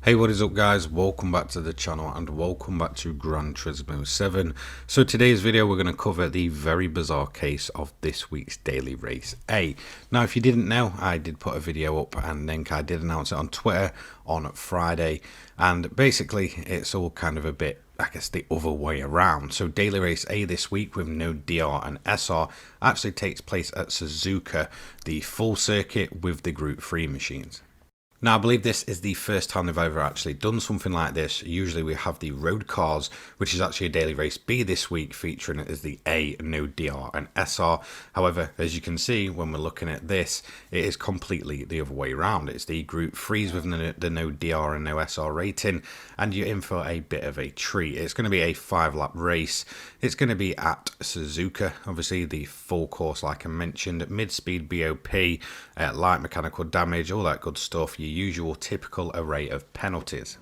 Hey, what is up guys? Welcome back to the channel and welcome back to Gran Turismo 7. So today's video we're going to cover the very bizarre case of this week's daily race A. Now if you didn't know, I did put a video up and then I did announce it on Twitter on Friday, and basically it's all kind of a bit, I guess, the other way around. So daily race A this week with no DR and SR actually takes place at Suzuka, the full circuit with the Group 3 machines. Now, I believe this is the first time they've ever actually done something like this. Usually we have the road cars, which is actually a daily race B this week, featuring it as the A, no DR and SR. However, as you can see, when we're looking at this, it is completely the other way around. It's the Group 3s with the no DR and no SR rating, and you're in for a bit of a treat. It's going to be a 5-lap race. It's going to be at Suzuka, obviously the full course like I mentioned, mid-speed BOP, light mechanical damage, all that good stuff. Your usual typical array of penalties.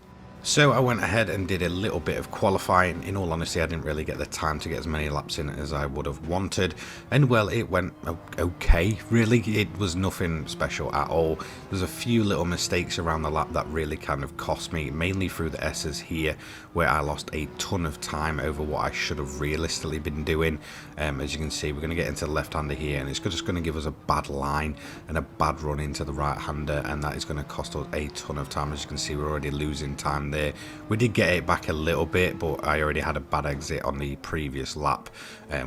So I went ahead and did a little bit of qualifying. In all honesty, I didn't really get the time to get as many laps in as I would have wanted, and well, it went okay, really. It was nothing special at all. There's a few little mistakes around the lap that really kind of cost me, mainly through the S's here, where I lost a ton of time over what I should have realistically been doing. As you can see, we're going to get into the left-hander here, and it's just going to give us a bad line and a bad run into the right-hander, and that is going to cost us a ton of time. As you can see, we're already losing time there. We did get it back a little bit, but I already had a bad exit on the previous lap,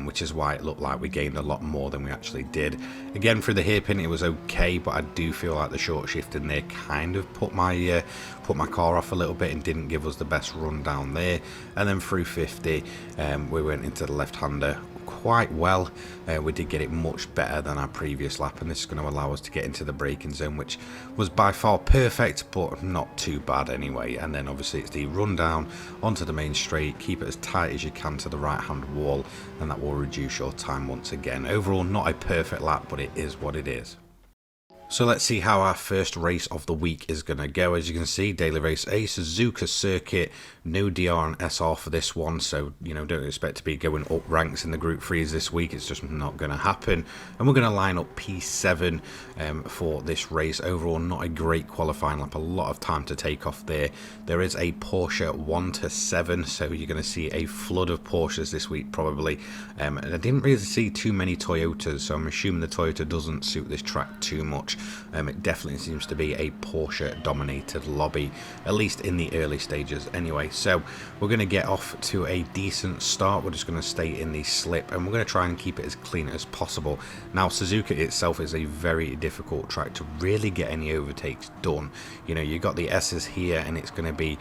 which is why it looked like we gained a lot more than we actually did. Again, through the hairpin it was okay, but I do feel like the short shift in there kind of put my car off a little bit and didn't give us the best run down there. And then through 50 we went into the left-hander quite well. We did get it much better than our previous lap, and this is going to allow us to get into the braking zone, which was by far perfect, but not too bad anyway. And then obviously it's the run down onto the main straight, keep it as tight as you can to the right hand wall, and that will reduce your time once again. Overall, not a perfect lap, but it is what it is. So let's see how our first race of the week is going to go. As you can see, daily race A, Suzuka circuit, no DR and SR for this one, so don't expect to be going up ranks in the Group 3s this week. It's just not going to happen. And we're going to line up P7 for this race. Overall, not a great qualifying lap, a lot of time to take off there. There is a Porsche 1 to 7, so you're going to see a flood of Porsches this week probably. And I didn't really see too many Toyotas, so I'm assuming the Toyota doesn't suit this track too much. It definitely seems to be a Porsche dominated lobby, at least in the early stages anyway. So we're going to get off to a decent start. We're just going to stay in the slip, and we're going to try and keep it as clean as possible. Now Suzuka itself is a very difficult track to really get any overtakes done. You've got the S's here, and it's going to be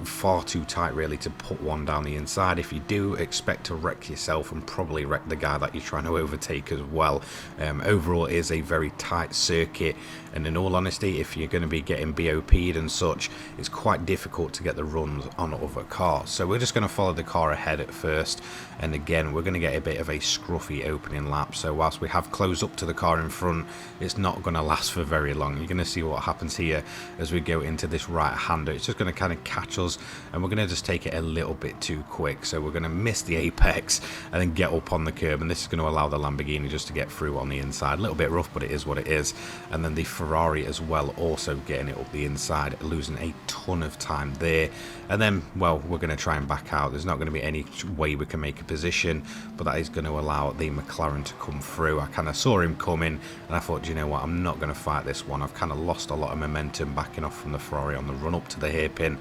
far too tight really to put one down the inside. If you do, expect to wreck yourself and probably wreck the guy that you're trying to overtake as well. Overall, it is a very tight circuit, and in all honesty, if you're going to be getting BOP'd and such, it's quite difficult to get the runs on other cars. So we're just going to follow the car ahead at first, and again we're going to get a bit of a scruffy opening lap. So whilst we have closed up to the car in front, it's not going to last for very long. You're going to see what happens here as we go into this right-hander. It's just going to kind of catch us, and we're going to just take it a little bit too quick. So we're going to miss the apex and then get up on the curb, and this is going to allow the Lamborghini just to get through on the inside. A little bit rough, but it is what it is. And then the Ferrari as well, also getting it up the inside, losing a ton of time there. And then, well, we're going to try and back out. There's not going to be any way we can make a position, but that is going to allow the McLaren to come through. I kind of saw him coming, and I thought, you know what, I'm not going to fight this one. I've kind of lost a lot of momentum backing off from the Ferrari on the run up to the hairpin,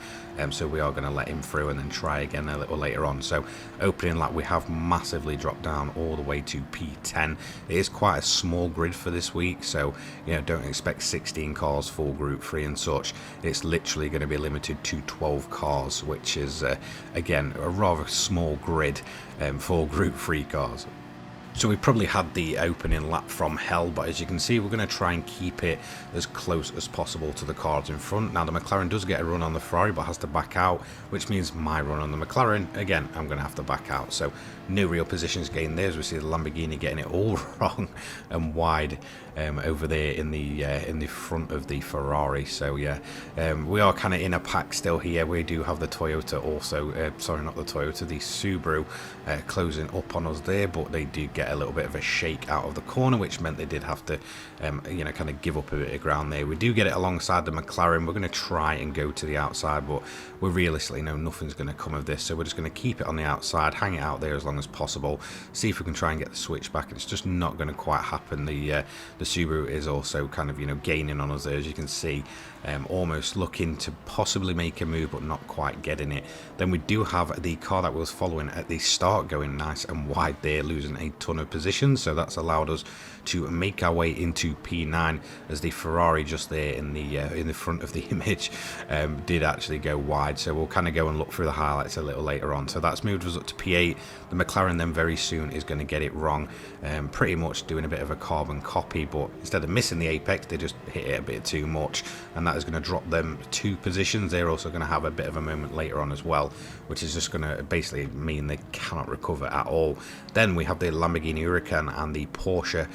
so we are going to let him through and then try again a little later on. So opening lap, we have massively dropped down all the way to P10. It is quite a small grid for this week, so don't expect 16 cars for Group 3 and such. It's literally going to be limited to 12 cars, which is again a rather small grid for Group 3 cars. So we probably had the opening lap from hell, but as you can see, we're going to try and keep it as close as possible to the cars in front. Now the McLaren does get a run on the Ferrari, but has to back out, which means my run on the McLaren, again, I'm going to have to back out. So no real positions gained there, as we see the Lamborghini getting it all wrong and wide. over there in the front of the Ferrari. So yeah, we are kind of in a pack still here. We do have the Toyota also, sorry, not the Toyota, the Subaru closing up on us there, but they did get a little bit of a shake out of the corner, which meant they did have to you know, kind of give up a bit of ground there. We do get it alongside the McLaren. We're going to try and go to the outside, but we're realistically know nothing's going to come of this, so we're just going to keep it on the outside, hang it out there as long as possible, see if we can try and get the switch back. It's just not going to quite happen. The Subaru is also kind of, you know, gaining on us there, as you can see, almost looking to possibly make a move but not quite getting it. Then we do have the car that was following at the start going nice and wide there, losing a ton of positions, so that's allowed us to make our way into P9, as the Ferrari just there in the front of the image did actually go wide. So we'll kind of go and look through the highlights a little later on. So that's moved us up to P8. The McLaren then very soon is going to get it wrong, pretty much doing a bit of a carbon copy, but instead of missing the apex, they just hit it a bit too much, and that is going to drop them 2 positions. They're also going to have a bit of a moment later on as well, which is just going to basically mean they cannot recover at all. Then we have the Lamborghini Huracan and the Porsche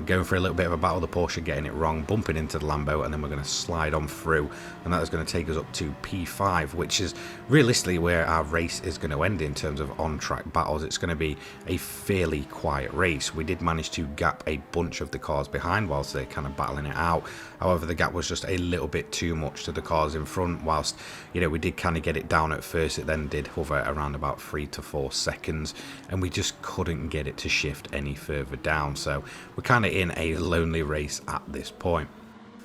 going for a little bit of a battle. The Porsche getting it wrong, bumping into the Lambo, and then we're going to slide on through, and that is going to take us up to P5, which is realistically where our race is going to end in terms of on-track battles. It's going to be a fairly quiet race. We did manage to gap a bunch of the cars behind whilst they're kind of battling it out. However, the gap was just a little bit too much to the cars in front. Whilst, you know, we did kind of get it down at first, it then did hover around about 3 to 4 seconds, and we just couldn't get it to shift any further down. So we're kind of in a lonely race at this point.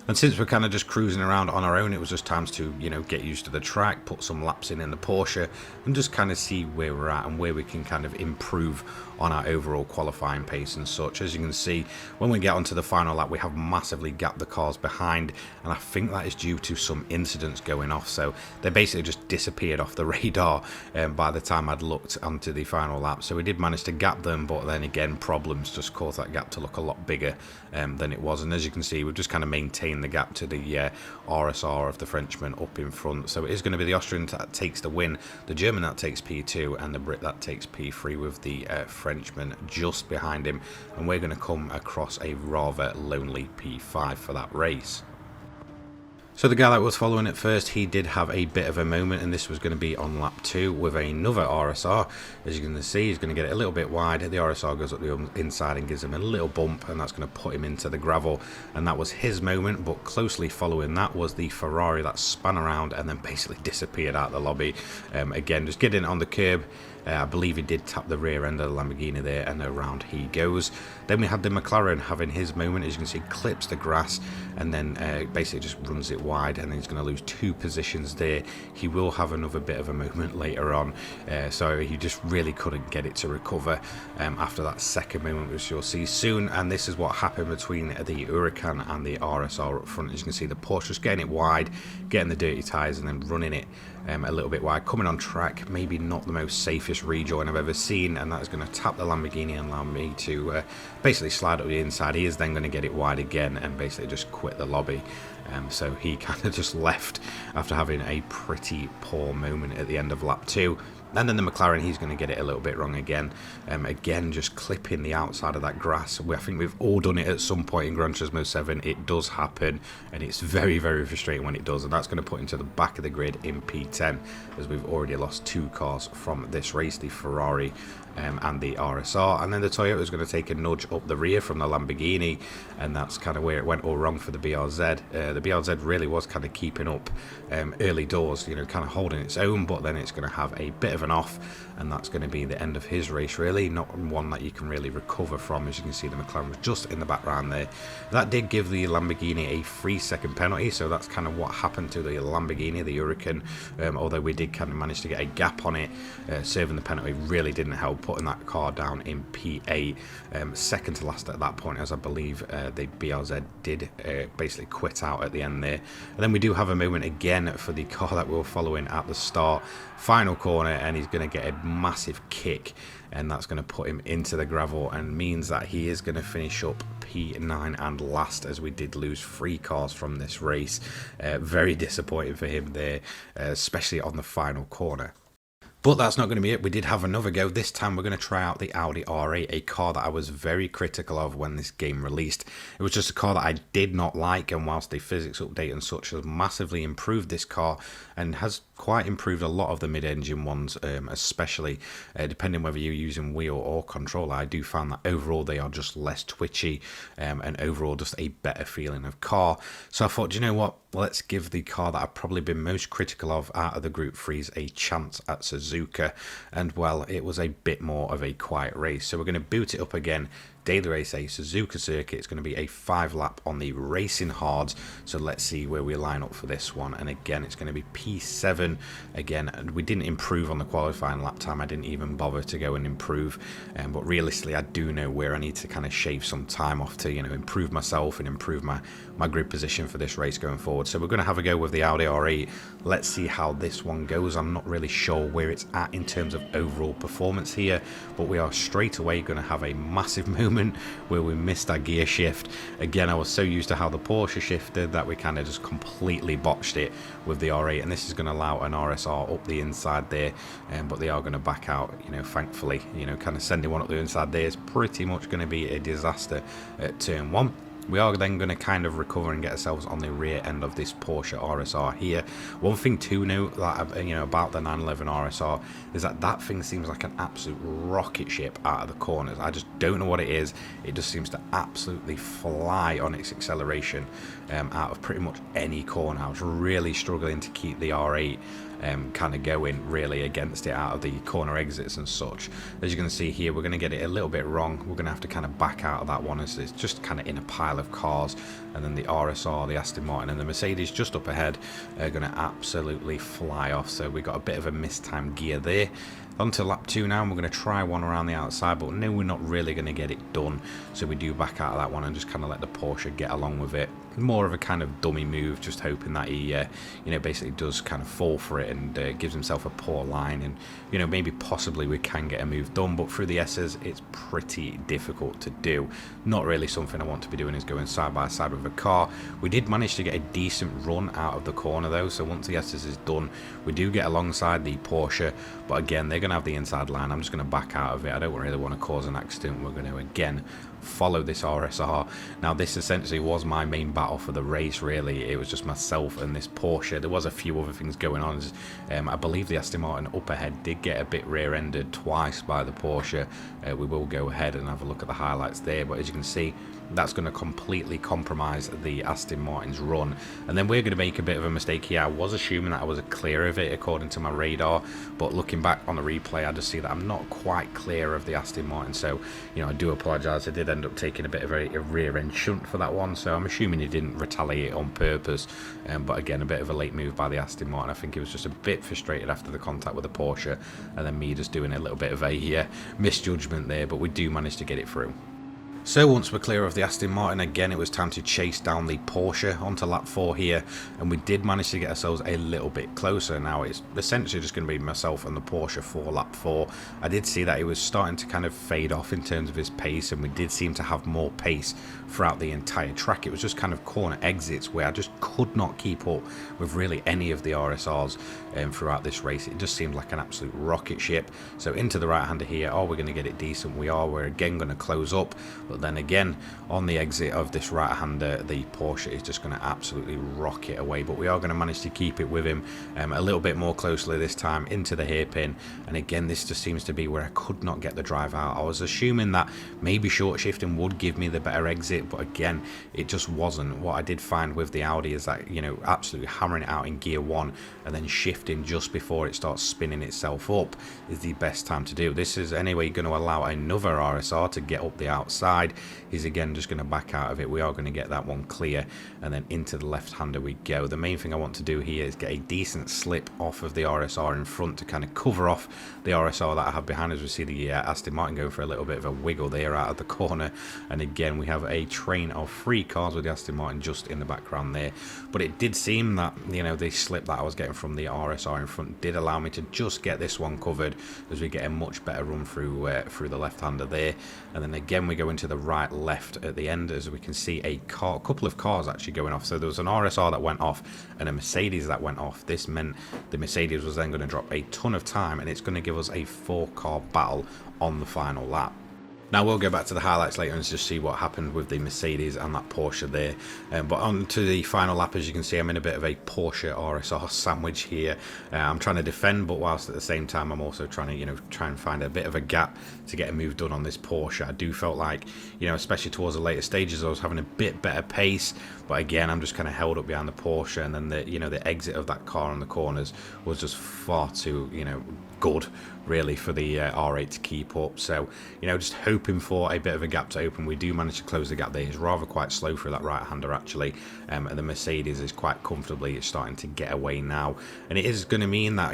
And since we're kind of just cruising around on our own, it was just time to, you know, get used to the track, put some laps in the Porsche, and just kind of see where we're at and where we can kind of improve on our overall qualifying pace and such. As you can see, when we get onto the final lap, we have massively gapped the cars behind, and I think that is due to some incidents going off. So they basically just disappeared off the radar by the time I'd looked onto the final lap. So we did manage to gap them, but then again, problems just caused that gap to look a lot bigger than it was. And as you can see, we've just kind of maintained the gap to the RSR of the Frenchman up in front. So it is going to be the Austrian that takes the win, the German that takes P2, and the Brit that takes P3, with the Frenchman just behind him. And we're going to come across a rather lonely P5 for that race. So the guy that was following at first, he did have a bit of a moment, and this was going to be on lap 2 with another RSR. As you can see, he's going to get it a little bit wide. The RSR goes up the inside and gives him a little bump, and that's going to put him into the gravel, and that was his moment. But closely following that was the Ferrari that spun around and then basically disappeared out the lobby. Again, just getting on the curb. I believe he did tap the rear end of the Lamborghini there, and around he goes. Then we had the McLaren having his moment. As you can see, clips the grass and then basically just runs it wide, and then he's going to lose 2 positions there. He will have another bit of a moment later on, so he just really couldn't get it to recover after that second moment, which you'll see soon. And this is what happened between the Huracan and the RSR up front. As you can see, the Porsche just getting it wide, getting the dirty tyres, and then running it a little bit wide, coming on track. Maybe not the most safest rejoin I've ever seen, and that is going to tap the Lamborghini and allow me to basically slide up the inside. He is then going to get it wide again and basically just quit the lobby. So he kind of just left after having a pretty poor moment at the end of lap 2. And then the McLaren, he's going to get it a little bit wrong again. Again, just clipping the outside of that grass. I think we've all done it at some point in Gran Turismo 7. It does happen, and it's very, very frustrating when it does. And that's going to put into the back of the grid in P10, as we've already lost 2 cars from this race, the Ferrari and the RSR. And then the Toyota is going to take a nudge up the rear from the Lamborghini, and that's kind of where it went all wrong for the BRZ. The BRZ really was kind of keeping up early doors, you know, kind of holding its own, but then it's going to have a bit of an off, and that's going to be the end of his race, really. Not one that you can really recover from. As you can see, the McLaren was just in the background there. That did give the Lamborghini a 3-second penalty, so that's kind of what happened to the Lamborghini, the Huracan. Although we did kind of manage to get a gap on it, serving the penalty really didn't help, putting that car down in P8, second to last at that point, as I believe the BRZ did basically quit out at the end there. And then we do have a moment again for the car that we were following at the start. Final corner, and he's going to get a massive kick, and that's going to put him into the gravel and means that he is going to finish up P9 and last, as we did lose 3 cars from this race. Very disappointing for him there, especially on the final corner. But that's not going to be it. We did have another go. This time we're going to try out the Audi R8, a car that I was very critical of when this game released. It was just a car that I did not like, and whilst the physics update and such has massively improved this car and has quite improved a lot of the mid-engine ones, especially depending whether you're using wheel or controller, I do find that overall they are just less twitchy and overall just a better feeling of car. So I thought, do you know what? Let's give the car that I've probably been most critical of out of the Group 3s a chance at Suzuka, and well, it was a bit more of a quiet race. So we're going to boot it up again. Daily race, a Suzuka circuit. It's going to be a 5-lap on the racing hards. So let's see where we line up for this one. And again, it's going to be P7 again. And we didn't improve on the qualifying lap time. I didn't even bother to go and improve. But realistically, I do know where I need to kind of shave some time off to, improve myself and improve my grid position for this race going forward. So we're going to have a go with the Audi R8. Let's see how this one goes. I'm not really sure where it's at in terms of overall performance here, but we are straight away going to have a massive moment where we missed our gear shift. Again, I was so used to how the Porsche shifted that we kind of just completely botched it with the R8, and this is going to allow an RSR up the inside there, but they are going to back out, thankfully. Kind of sending one up the inside there is pretty much going to be a disaster at turn 1. We are then going to kind of recover and get ourselves on the rear end of this Porsche RSR here. One thing to note that about the 911 RSR is that thing seems like an absolute rocket ship out of the corners. I just don't know what it is. It just seems to absolutely fly on its acceleration out of pretty much any corner. I was really struggling to keep the R8 kind of going really against it out of the corner exits and such. As you can see here, we're going to get it a little bit wrong. We're going to have to kind of back out of that one as it's just kind of in a pile of cars, and then the RSR, the Aston Martin and the Mercedes just up ahead are going to absolutely fly off. So we got a bit of a mistimed gear there. On to lap 2 now, and we're going to try one around the outside, but no, we're not really going to get it done. So we do back out of that one and just kind of let the Porsche get along with it. More of a kind of dummy move, just hoping that he, basically does kind of fall for it and gives himself a poor line. And, maybe possibly we can get a move done, but through the S's, it's pretty difficult to do. Not really something I want to be doing is going side by side with a car. We did manage to get a decent run out of the corner though, so once the S's is done, we do get alongside the Porsche, but again, they're going to have the inside line. I'm just going to back out of it. I don't really want to cause an accident. We're going to again follow this RSR. Now this essentially was my main battle for the race really. It was just myself and this Porsche. There was a few other things going on. I believe the Aston Martin up ahead did get a bit rear-ended twice by the Porsche. We will go ahead and have a look at the highlights there, but as you can see, that's going to completely compromise the Aston Martin's run. And then we're going to make a bit of a mistake here. I was assuming that I was clear of it according to my radar, but looking back on the replay, I just see that I'm not quite clear of the Aston Martin. So, I do apologise. I did end up taking a bit of a rear end shunt for that one, so I'm assuming he didn't retaliate on purpose. But again, a bit of a late move by the Aston Martin. I think he was just a bit frustrated after the contact with the Porsche, and then me just doing a little bit of a misjudgment there, but we do manage to get it through. So once we're clear of the Aston Martin, again it was time to chase down the Porsche onto lap 4 here, and we did manage to get ourselves a little bit closer. Now it's essentially just going to be myself and the Porsche for lap 4. I did see that it was starting to kind of fade off in terms of his pace, and we did seem to have more pace throughout the entire track. It was just kind of corner exits where I just could not keep up with really any of the RSRs throughout this race. It just seemed like an absolute rocket ship. So into the right hander here, are we going to get it decent? We are. We're again going to close up. But then again, on the exit of this right-hander, the Porsche is just going to absolutely rock it away. But we are going to manage to keep it with him a little bit more closely this time into the hairpin. And again, this just seems to be where I could not get the drive out. I was assuming that maybe short shifting would give me the better exit, but again, it just wasn't. What I did find with the Audi is that, absolutely hammering it out in gear 1 and then shifting just before it starts spinning itself up is the best time to do. This is anyway going to allow another RSR to get up the outside. He's again just going to back out of it. We are going to get that one clear, and then into the left-hander we go. The main thing I want to do here is get a decent slip off of the RSR in front to kind of cover off the RSR that I have behind us. We see the Aston Martin going for a little bit of a wiggle there out of the corner, and again we have a train of 3 cars with the Aston Martin just in the background there. But it did seem that the slip that I was getting from the RSR in front did allow me to just get this one covered as we get a much better run through the left-hander there. And then again we go into the the right left at the end, as we can see a couple of cars actually going off. So there was an RSR that went off and a Mercedes that went off. This meant the Mercedes was then going to drop a ton of time, and it's going to give us a 4-car battle on the final lap. Now we'll go back to the highlights later and just see what happened with the Mercedes and that Porsche there. But on to the final lap, as you can see, I'm in a bit of a Porsche RSR sandwich here. I'm trying to defend, but whilst at the same time I'm also trying to, try and find a bit of a gap to get a move done on this Porsche. I do felt like, especially towards the later stages, I was having a bit better pace. But again, I'm just kind of held up behind the Porsche, and then the exit of that car on the corners was just far too, good really for the R8 to keep up. So just hoping for a bit of a gap to open. We do manage to close the gap there. He's rather quite slow through that right-hander actually, and the Mercedes is quite comfortably starting to get away now, and it is going to mean that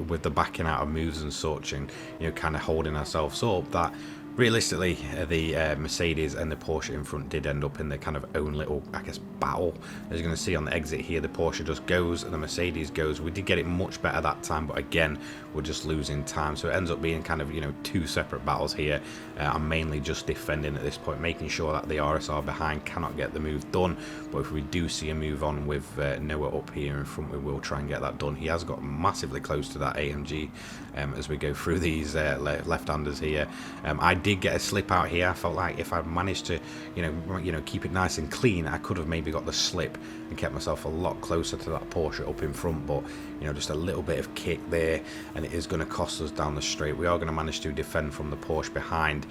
with the backing out of moves and such, and kind of holding ourselves up, that realistically, the Mercedes and the Porsche in front did end up in their kind of own little, I guess, battle. As you're going to see on the exit here, the Porsche just goes and the Mercedes goes. We did get it much better that time, but again, we're just losing time. So it ends up being kind of, two separate battles here. I'm mainly just defending at this point, making sure that the RSR behind cannot get the move done. But if we do see a move on with Noah up here in front, we will try and get that done. He has got massively close to that AMG as we go through these left-handers here. I did get a slip out here. I felt like if I managed to, keep it nice and clean, I could have maybe got the slip and kept myself a lot closer to that Porsche up in front. But just a little bit of kick there, and it is going to cost us down the straight. We are going to manage to defend from the Porsche behind,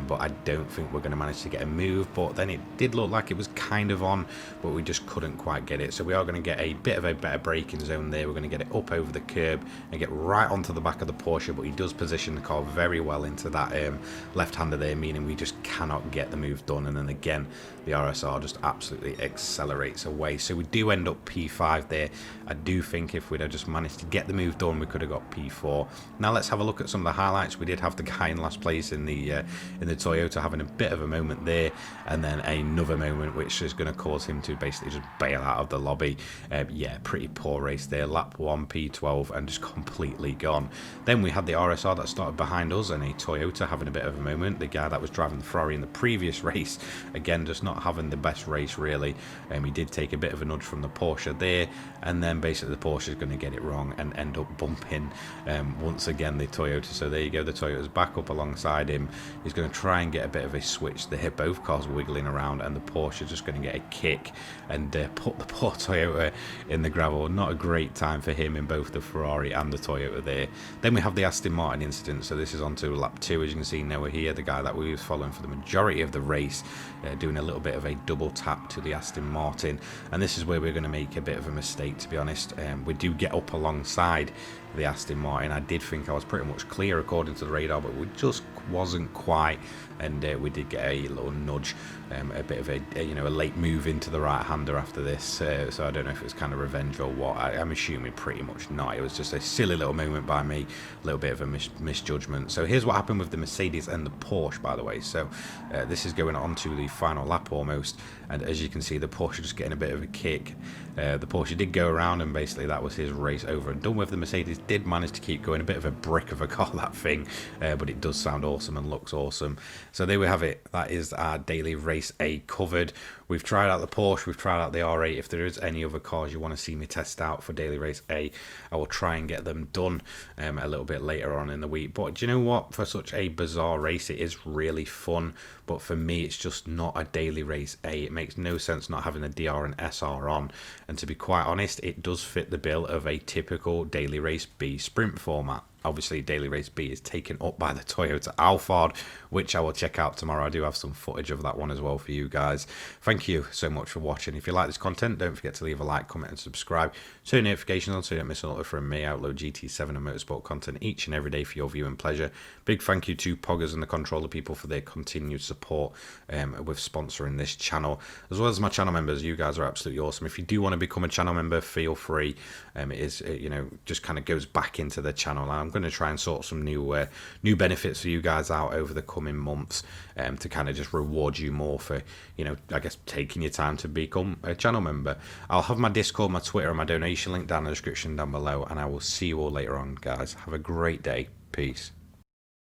but I don't think we're going to manage to get a move. But then it did look like it was kind of on, but we just couldn't quite get it. So we are going to get a bit of a better braking zone there. We're going to get it up over the curb and get right onto the back of the Porsche, but he does position the car very well into that left-hander there, meaning we just cannot get the move done. And then again, the RSR just absolutely accelerates away. So we do end up P5 there. I do think if we'd have just managed to get the move done, we could have got P4. Now let's have a look at some of the highlights. We did have the guy in last place in the Toyota having a bit of a moment there, and then another moment which is going to cause him to basically just bail out of the lobby. Yeah, pretty poor race there. Lap 1, P12, and just completely gone. Then we had the RSR that started behind us and a Toyota having a bit of a moment. The guy that was driving the Ferrari in the previous race, again, just not having the best race really. He did take a bit of a nudge from the Porsche there, and then basically the Porsche is going to get it wrong and end up bumping once again the Toyota. So there you go, the Toyota's back up alongside him. He's going to try and get a bit of a switch there. Both cars wiggling around, and the Porsche is just going to get a kick and put the poor Toyota in the gravel. Not a great time for him in both the Ferrari and the Toyota there. Then we have the Aston Martin incident. So this is on to lap 2. As you can see, Noah here, the guy that we was following for the majority of the race, doing a little bit of a double tap to the Aston Martin, and this is where we're going to make a bit of a mistake, to be honest. We do get up alongside the Aston Martin. I did think I was pretty much clear according to the radar, but we just wasn't quite, and we did get a little nudge, a bit of a late move into the right-hander after this. So I don't know if it was kind of revenge or what. I'm assuming pretty much not. It was just a silly little moment by me, a little bit of a misjudgment. So here's what happened with the Mercedes and the Porsche, by the way. So this is going on to the final lap almost, and as you can see, the Porsche just getting a bit of a kick. The Porsche did go around, and basically that was his race over and done with. The Mercedes did manage to keep going. A bit of a brick of a car, that thing, but it does sound awesome and looks awesome. So there we have it. That is our daily race A covered. We've tried out the Porsche, we've tried out the R8. If there is any other cars you want to see me test out for daily race A, I will try and get them done a little bit later on in the week. But do you know what? For such a bizarre race, it is really fun. But for me, it's just not a daily race A. It makes no sense not having the DR and SR on. And to be quite honest, it does fit the bill of a typical daily race B sprint format. Obviously, daily race B is taken up by the Toyota Alphard, which I will check out tomorrow. I do have some footage of that one as well for you guys. Thank you so much for watching. If you like this content, don't forget to leave a like, comment and subscribe. Turn notifications on so you don't miss another from me. I upload GT7 and motorsport content each and every day for your viewing pleasure. Big thank you to Poggers and the Controller people for their continued support with sponsoring this channel, as well as my channel members. You guys are absolutely awesome. If you do want to become a channel member, feel free. It is, just kind of goes back into the channel. I'm going to try and sort some new benefits for you guys out over the coming months to kind of just reward you more for, I guess, taking your time to become a channel member. I'll have my Discord, my Twitter, and my donation link down in the description down below, and I will see you all later on, guys. Have a great day. Peace.